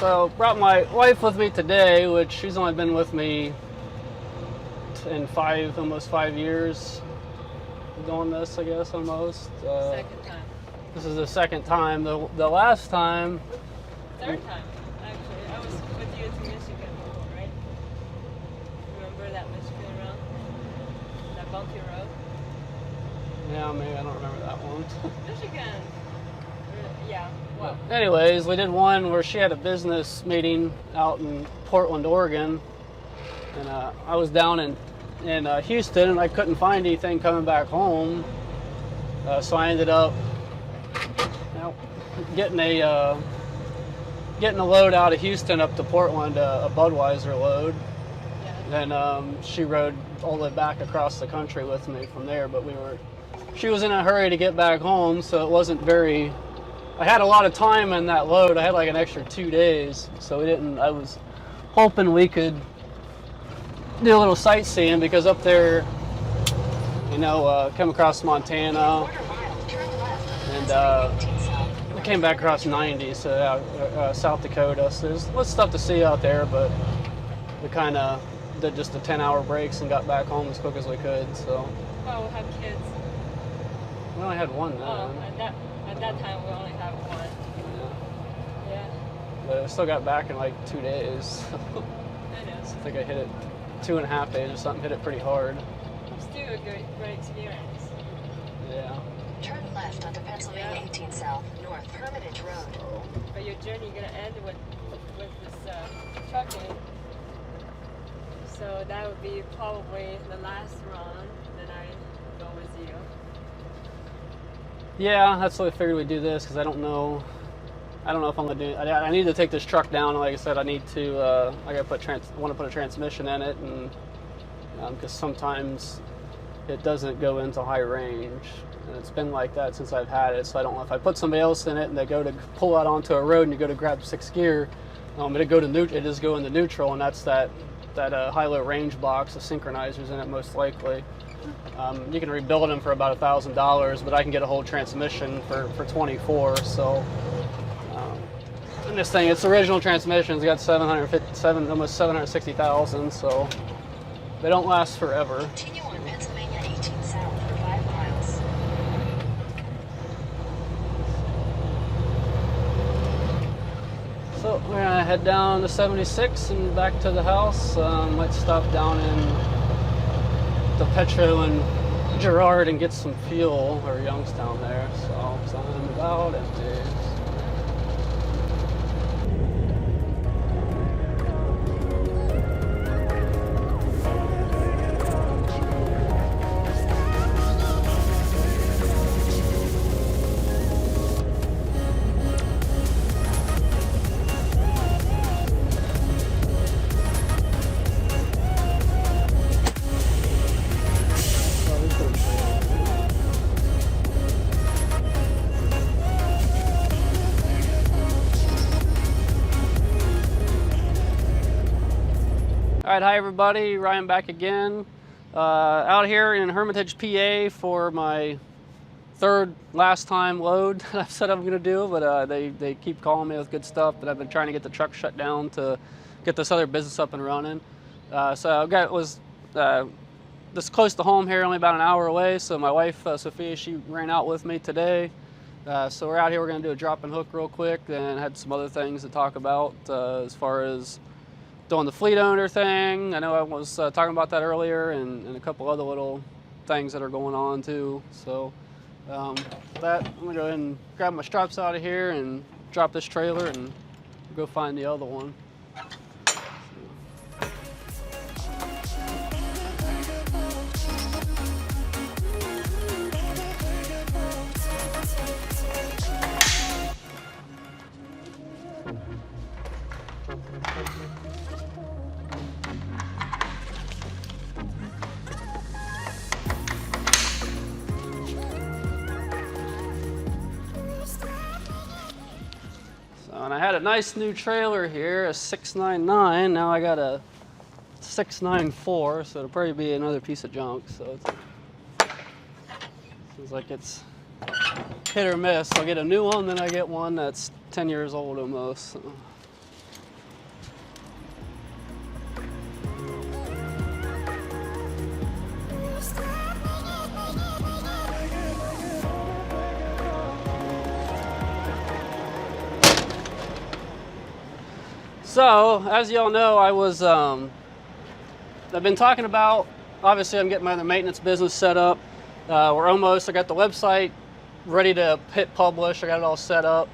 So brought my wife with me today, which she's only been with me in almost 5 years doing this, I guess, almost. Second time. This is the second time. The last time... Third time, actually. I was with you to Michigan before, right? Remember that Michigan road? That bumpy road? Yeah, maybe I don't remember that one. Michigan! Yeah, well. Anyways, we did one where she had a business meeting out in Portland, Oregon. And I was down in Houston, and I couldn't find anything coming back home. So I ended up getting a load out of Houston up to Portland, a Budweiser load. Yeah. Then she rode all the way back across the country with me from there. But she was in a hurry to get back home, so it wasn't very. I had a lot of time in that load. I had like an extra 2 days, so I was hoping we could do a little sightseeing, because up there, come across Montana, and I came back across 90, so South Dakota. So there's lots of stuff to see out there, but we kind of did just the 10-hour breaks and got back home as quick as we could. So. Well, we have kids. We only had one then. Oh, at that time we only have one. Yeah. But I still got back in like 2 days. I know. I think I hit it 2.5 days or something. Hit it pretty hard. Still a great experience. Yeah. Turn left onto Pennsylvania 18 South, North Hermitage Road. But your journey gonna end with this trucking. So that would be probably the last run that I go with you. Yeah, that's why I figured we'd do this, because I don't know if I'm gonna do. I need to take this truck down. Like I said, I need to. I gotta want to put a transmission in it, and because sometimes it doesn't go into high range, and it's been like that since I've had it. So I don't know if I put somebody else in it and they go to pull out onto a road and you go to grab 6th gear, it just go into neutral, and that's that high-low range box, the synchronizers in it most likely. You can rebuild them for about $1,000, but I can get a whole transmission for $24. So, and this thing, its original transmission, it's got almost 760,000. So they don't last forever. Continue on Pennsylvania 18 South for 5 miles. So we're gonna head down to 76 and back to the house. Might stop down in Petro and Girard and get some fuel, or Youngstown there. So I'm about empty. All right, hi everybody, Ryan back again. Out here in Hermitage, PA for my third last time load that I've said I'm gonna do, but they keep calling me with good stuff, but I've been trying to get the truck shut down to get this other business up and running. So this close to home here, only about an hour away, so my wife, Sophia, she ran out with me today. So we're out here, we're gonna do a drop and hook real quick, and had some other things to talk about as far as doing the fleet owner thing. I know I was talking about that earlier, and a couple other little things that are going on too. So I'm gonna go ahead and grab my straps out of here and drop this trailer and go find the other one. And I had a nice new trailer here, a 699. Now I got a 694, so it'll probably be another piece of junk. So it seems like it's hit or miss. I'll get a new one, then I get one that's 10 years old almost. So. So, as y'all know, I've been talking about, obviously I'm getting my other maintenance business set up. We're almost, I got the website ready to hit publish. I got it all set up.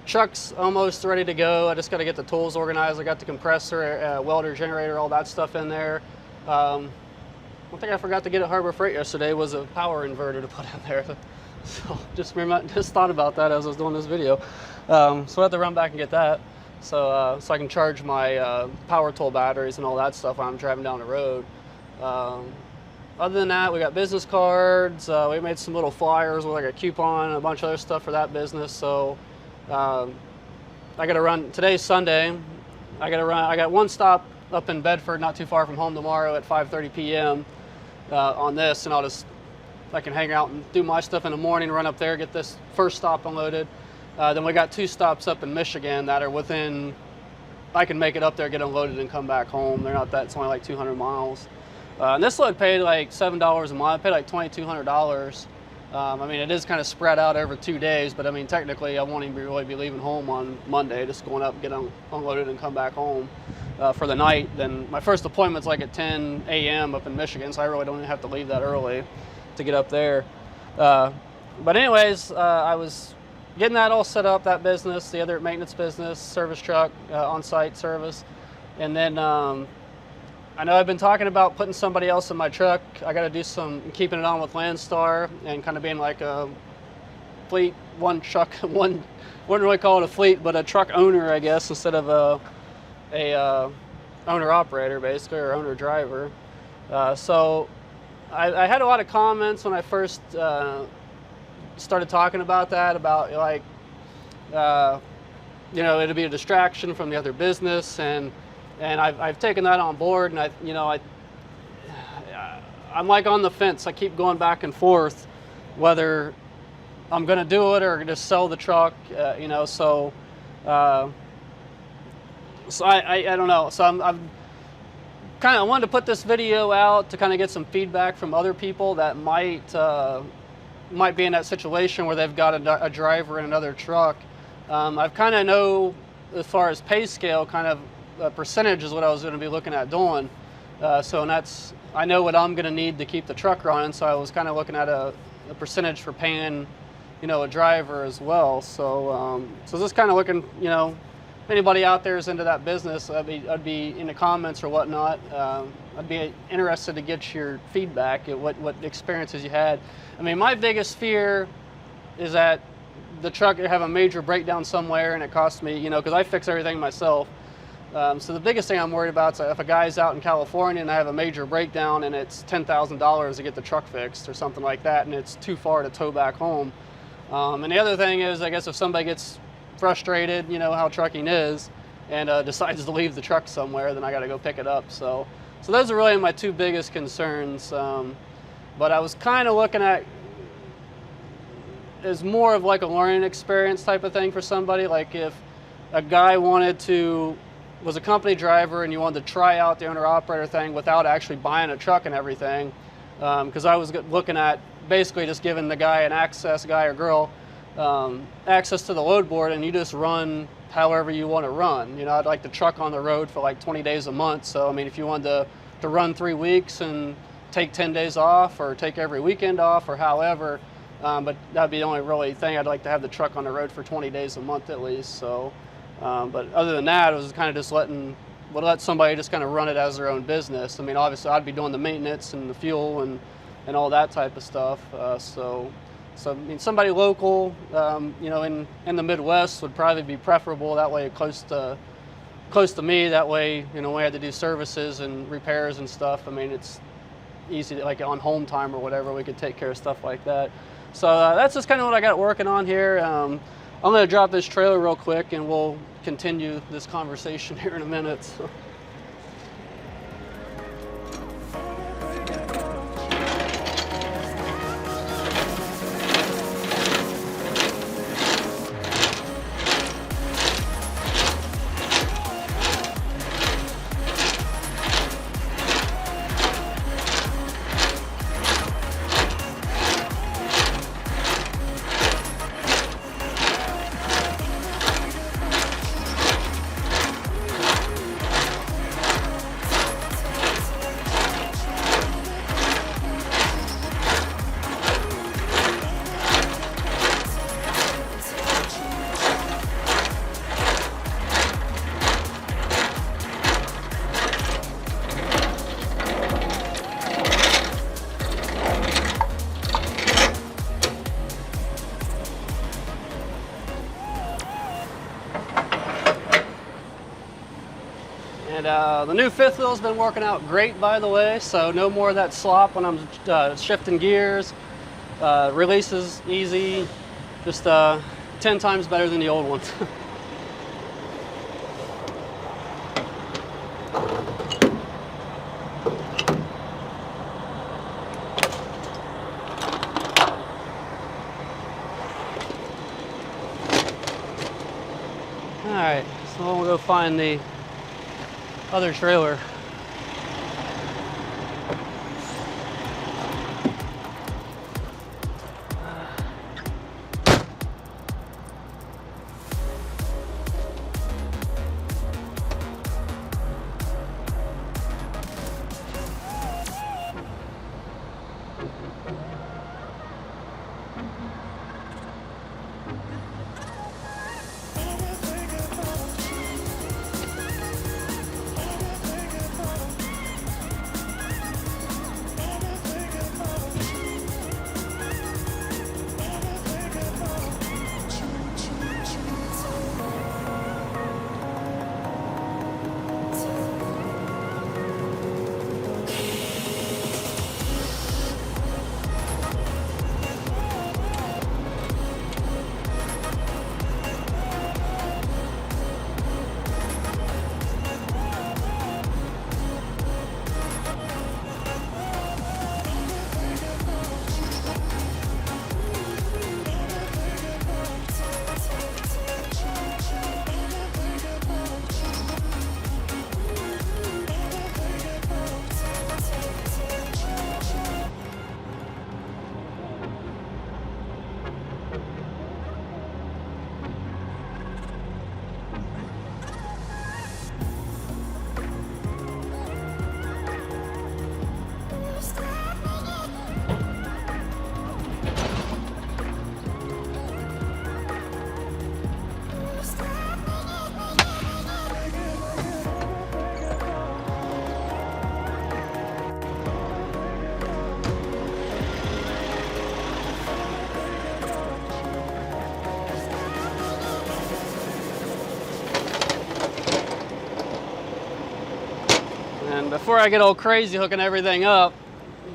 Truck's almost ready to go. I just got to get the tools organized. I got the compressor, welder, generator, all that stuff in there. One thing I forgot to get at Harbor Freight yesterday was a power inverter to put in there. So just thought about that as I was doing this video. So I have to run back and get that. So I can charge my power tool batteries and all that stuff when I'm driving down the road. Other than that, we got business cards. We made some little flyers with like a coupon and a bunch of other stuff for that business. So I got to run. Today's Sunday. I got one stop up in Bedford, not too far from home, tomorrow at 5:30 p.m. On this, and I can hang out and do my stuff in the morning, run up there, get this first stop unloaded. Then we got 2 stops up in Michigan that are within, I can make it up there, get unloaded, and come back home. They're not that, it's only like 200 miles. And this load paid like $7 a mile. I paid like $2,200. I mean, it is kind of spread out over 2 days, but I mean, technically, I won't even really be leaving home on Monday, just going up, get unloaded, and come back home for the night. Then my first appointment's like at 10 a.m. up in Michigan, so I really don't even have to leave that early to get up there. But anyways, I was getting that all set up, that business, the other maintenance business, service truck, on-site service. And then I know I've been talking about putting somebody else in my truck. I got to do some keeping it on with Landstar and kind of being like a fleet, one truck, wouldn't really call it a fleet, but a truck owner, I guess, instead of a owner operator basically, or owner driver. So I had a lot of comments when I first started talking about that, about like, you know, it'd be a distraction from the other business, and I've taken that on board, and I'm like on the fence. I keep going back and forth whether I'm going to do it or just sell the truck, you know. So I don't know. So I'm kind of wanted to put this video out to kind of get some feedback from other people that might be in that situation where they've got a driver in another truck. I've kind of know, as far as pay scale, kind of a percentage is what I was going to be looking at doing. So I know what I'm going to need to keep the truck running. So I was kind of looking at a percentage for paying, you know, a driver as well. So just kind of looking, you know, if anybody out there is into that business, I'd be in the comments or whatnot. I'd be interested to get your feedback at what experiences you had. I mean, my biggest fear is that the truck have a major breakdown somewhere and it costs me, you know, because I fix everything myself. So the biggest thing I'm worried about is if a guy's out in California and I have a major breakdown and it's $10,000 to get the truck fixed or something like that, and it's too far to tow back home. And the other thing is, I guess if somebody gets frustrated, you know how trucking is, and decides to leave the truck somewhere, then I got to go pick it up. So those are really my 2 biggest concerns. But I was kind of looking at as more of like a learning experience type of thing for somebody. Like if a guy was a company driver and you wanted to try out the owner operator thing without actually buying a truck and everything, because I was looking at basically just giving the guy guy or girl, access to the load board, and you just run however you want to run. You know, I'd like the truck on the road for like 20 days a month. So I mean, if you wanted to run 3 weeks and take 10 days off, or take every weekend off, or however, but that'd be the only really thing. I'd like to have the truck on the road for 20 days a month at least. So but other than that, it was kind of just let somebody just kind of run it as their own business. I mean, obviously I'd be doing the maintenance and the fuel and all that type of stuff. So I mean, somebody local, you know, in the Midwest would probably be preferable. That way, close to me. That way, you know, when I had to do services and repairs and stuff, I mean, it's easy to, like on home time or whatever, we could take care of stuff like that. So that's just kind of what I got working on here. I'm going to drop this trailer real quick and we'll continue this conversation here in a minute. So. And the new fifth wheel's been working out great, by the way, so no more of that slop when I'm shifting gears. Release is easy, just 10 times better than the old one. All right, so we'll go find the other trailer. And before I get all crazy hooking everything up,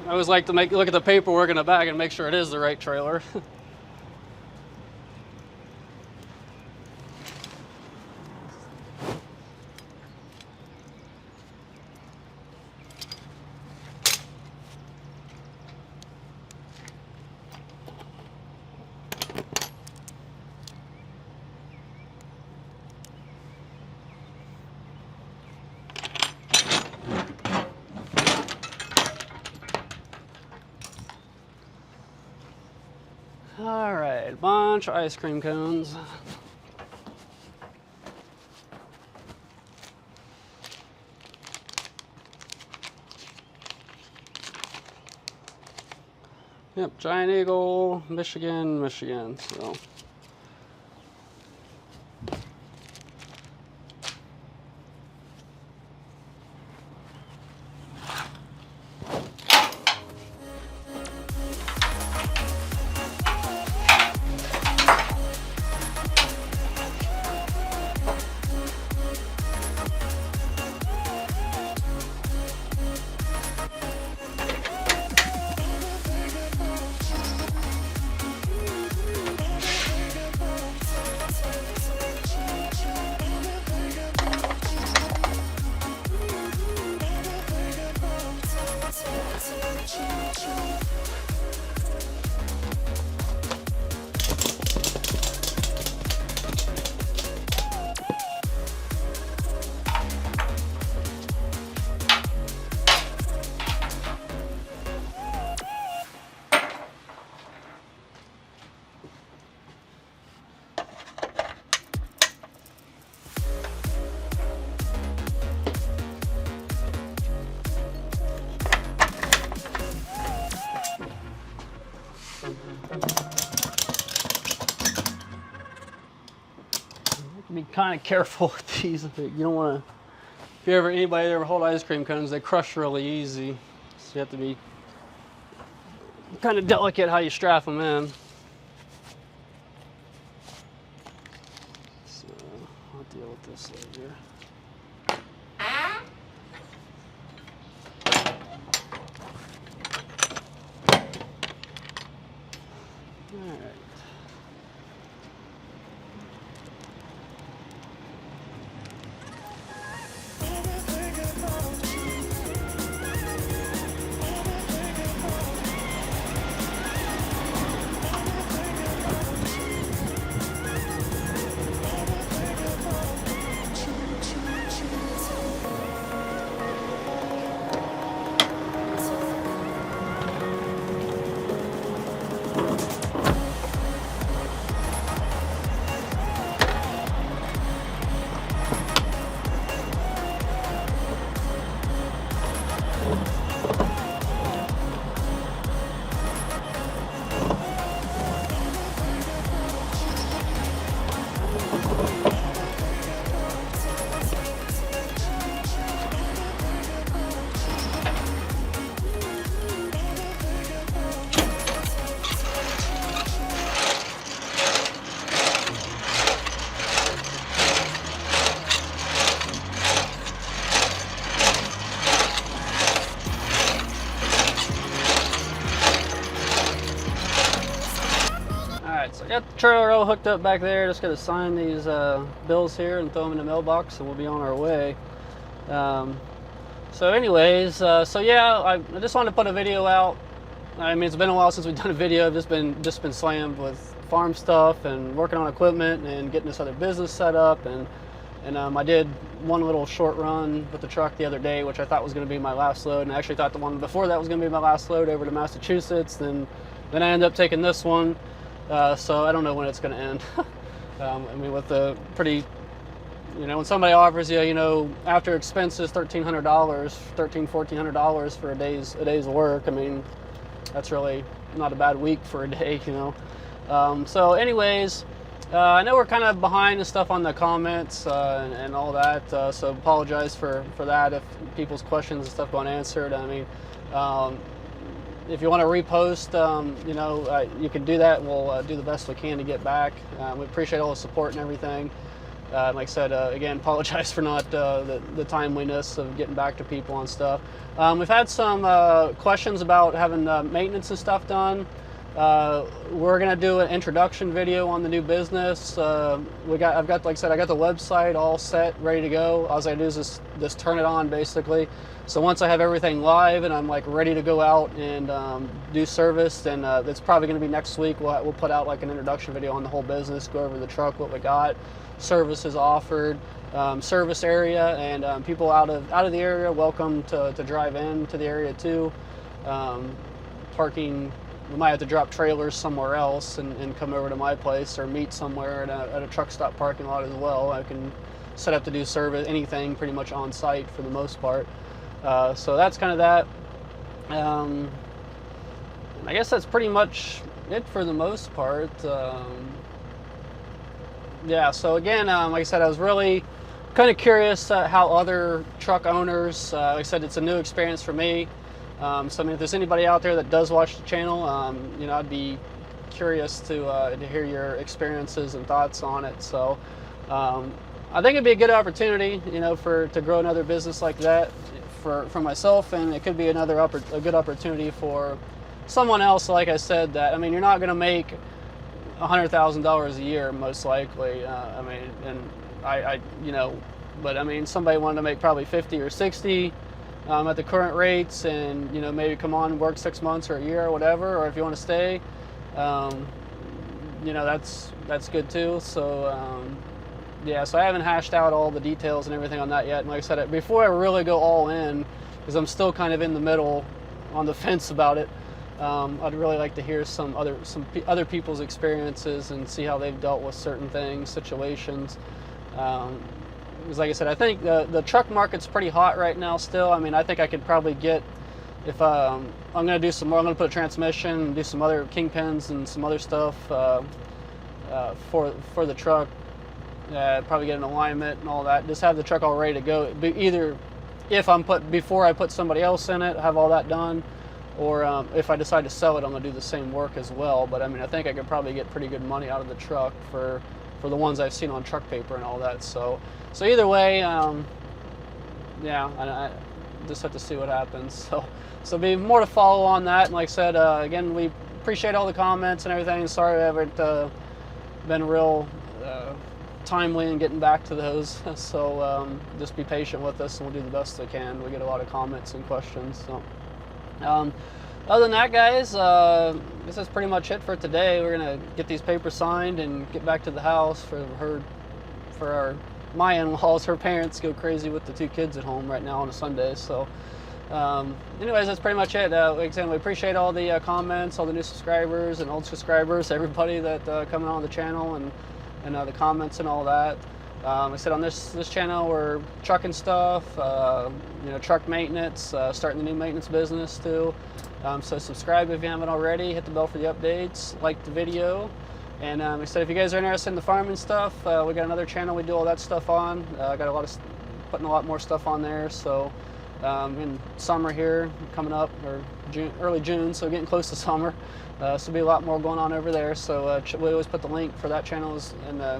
I always like to look at the paperwork in the back and make sure it is the right trailer. All right, bunch of ice cream cones. Yep, Giant Eagle, Michigan, Michigan. So. Be kind of careful with these. You don't want to. If anybody ever hold ice cream cones, they crush really easy. So you have to be kind of delicate how you strap them in. So I'll deal with this later. All right. Alright, so I got the trailer all hooked up back there. Just got to sign these bills here and throw them in the mailbox, and we'll be on our way. So anyways, so yeah, I just wanted to put a video out. I mean, it's been a while since we've done a video. I've just been slammed with farm stuff and working on equipment and getting this other business set up. And I did one little short run with the truck the other day, which I thought was going to be my last load. And I actually thought the one before that was going to be my last load over to Massachusetts. Then I ended up taking this one. So I don't know when it's going to end. I mean, with the pretty, when somebody offers you, after expenses, $1,300, $1,400 for a day's work. I mean, that's really not a bad week for a day, So anyways, I know we're kind of behind and stuff on the comments and all that. So apologize for that if people's questions and stuff go unanswered. I mean, if you want to repost, you can do that. We'll do the best we can to get back. We appreciate all the support and everything. Like I said, again, apologize for not the timeliness of getting back to people on stuff. We've had some questions about having maintenance and stuff done. We're gonna do an introduction video on the new business. Like I said, I got the website all set, ready to go. All I do is just turn it on, basically. So once I have everything live and I'm like ready to go out and do service, then it's probably gonna be next week. We'll put out like an introduction video on the whole business, go over the truck, what we got, services offered, service area, and people out of the area welcome to drive in to the area too. Parking. We might have to drop trailers somewhere else and come over to my place or meet somewhere at a truck stop parking lot as well. I can set up to do service, anything pretty much on site for the most part. So that's kind of that. I guess that's pretty much it for the most part. Yeah, so again, like I said, I was really kind of curious how other truck owners, like I said, it's a new experience for me. So I mean, if there's anybody out there that does watch the channel, I'd be curious to hear your experiences and thoughts on it. So I think it'd be a good opportunity, to grow another business like that for myself, and it could be a good opportunity for someone else. Like I said, that I mean, you're not going to make $100,000 a year most likely. I mean, and but I mean, somebody wanted to make probably 50 or 60. At the current rates, and maybe come on and work 6 months or a year or whatever, or if you want to stay, that's good too. So yeah, so I haven't hashed out all the details and everything on that yet. And like I said, before I really go all in, because I'm still kind of in the middle, on the fence about it, I'd really like to hear some other people's experiences and see how they've dealt with certain things, situations. Because like I said, I think the truck market's pretty hot right now still. I mean, I think I could probably get, if I'm going to do some more, I'm going to put a transmission and do some other kingpins and some other stuff for the truck. Probably get an alignment and all that. Just have the truck all ready to go. Either before I put somebody else in it, have all that done, or if I decide to sell it, I'm going to do the same work as well. But I mean, I think I could probably get pretty good money out of the truck for the ones I've seen on truck paper and all that. So either way, yeah, I just have to see what happens. So be more to follow on that. And like I said, again, we appreciate all the comments and everything. Sorry I haven't been real timely in getting back to those. So just be patient with us, and we'll do the best we can. We get a lot of comments and questions. So other than that, guys, this is pretty much it for today. We're gonna get these papers signed and get back to the house for my in-laws. Her parents go crazy with the 2 kids at home right now on a Sunday. So anyways, that's pretty much it. Like I said, we appreciate all the comments, all the new subscribers and old subscribers, everybody that coming on the channel, and the comments and all that. Like I said, on this channel, we're trucking stuff, truck maintenance, starting the new maintenance business too. So subscribe if you haven't already, hit the bell for the updates, like the video. And like I said, if you guys are interested in the farming stuff, we got another channel we do all that stuff on. Got putting a lot more stuff on there. So in summer here coming up, or early June, so getting close to summer, so there'll be a lot more going on over there. So we always put the link for that channel in the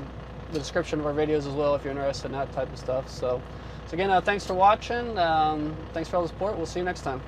description of our videos as well if you're interested in that type of stuff. So again, thanks for watching. Thanks for all the support. We'll see you next time.